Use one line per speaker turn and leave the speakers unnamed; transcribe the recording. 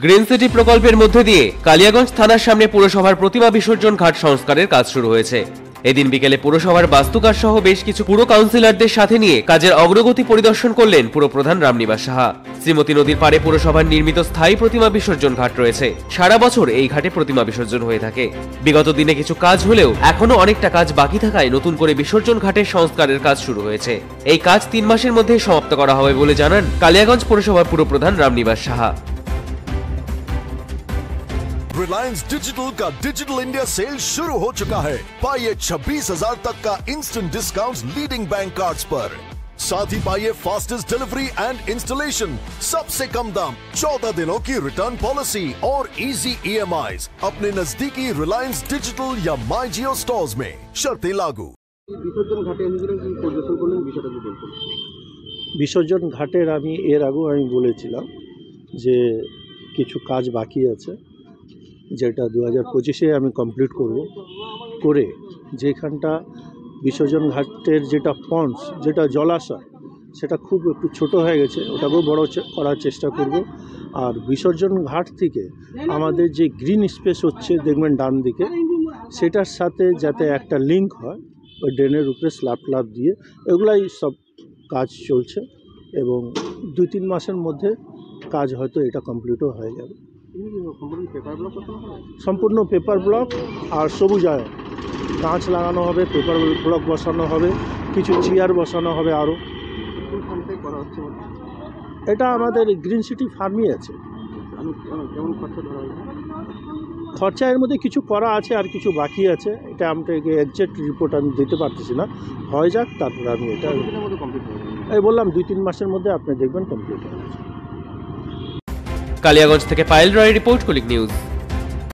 Green city প্রকল্পের মধ্যে দিয়ে কালিয়াগঞ্জ থানার সামনে পুরসভার প্রতিমা বিসর্জন ঘাট সংস্কারের কাজ শুরু হয়েছে। এদিন বিকেলে পুরসভার বাস্তুকাজ সহ বেশ কিছু পুর কাউন্সিলরদের সাথে নিয়ে কাজের অগ্রগতি পরিদর্শন করলেন পুরপ্রধান রামনিবাস সাহা। শ্রীমতী নদীর পাড়ে পুরসভার নির্মিত স্থায়ী প্রতিমা বিসর্জন ঘাট রয়েছে। সারা বছর এই ঘাটে প্রতিমা বিসর্জন হয়ে থাকে। বিগত দিনে কিছু কাজ হলেও এখনো অনেকটা কাজ বাকি থাকায় নতুন করে বিসর্জন ঘাটের সংস্কারের কাজ শুরু হয়েছে। এই কাজ 3 মাসের মধ্যে সমাপ্ত করা হবে বলে জানান কালিয়াগঞ্জ পুরসভার পুরপ্রধান রামনিবাস সাহা।
रिलायंस डिजिटल का डिजिटल इंडिया सेल शुरू हो चुका है। पाइए 26,000 तक का instant discount leading bank cards पर। साथ ही पाइए फास्टेस्ट डिलीवरी एंड इंस्टॉलेशन, सबसे कम दाम, 14 दिनों की रिटर्न पॉलिसी और इजी EMIs अपने नजदीकी रिलायंस डिजिटल या माई जियो स्टोर्स में। शर्तें लागू।
বিসর্জন ঘাটের আমি এর আগেও আমি বলেছিলাম যে কিছু কাজ বাকি আছে, যেটা 2025-এ আমি কমপ্লিট করে যেখানটা বিসর্জন ঘাটের যেটা পন্ডস, যেটা জলাশয়, সেটা খুব একটু ছোট হয়ে গেছে, ওটাকেও বড় করার চেষ্টা করব। আর বিসর্জন ঘাট থেকে আমাদের যে গ্রিন স্পেস হচ্ছে দেখবেন ডান দিকে, সেটার সাথে যাতে একটা লিঙ্ক হয়, ওই ড্রেনের উপরে স্ল্যাব দিয়ে, এগুলাই সব কাজ চলছে এবং 2-3 মাসের মধ্যে কাজ হয়তো এটা কমপ্লিটও হয়ে যাবে। সম্পূর্ণ পেপার ব্লক আর সবুজায়ন, কাঁচ লাগানো হবে, পেপার ব্লক বসানো হবে, কিছু চেয়ার বসানো হবে। আরও এটা আমাদের গ্রিন সিটি ফার্মই আছে। খরচা এর মধ্যে কিছু করা আছে আর কিছু বাকি আছে, এটা আমাকে এক্সাক্ট রিপোর্ট আমি দিতে পারতেছি না। হয়ে যাক, তারপরে আমি এটা এই বললাম 2-3 মাসের মধ্যে আপনি দেখবেন কমপ্লিট হয়ে গেছে।
কালিয়াগঞ্জ থেকে পায়েল রয় রিপোর্ট, কুলিক নিউজ।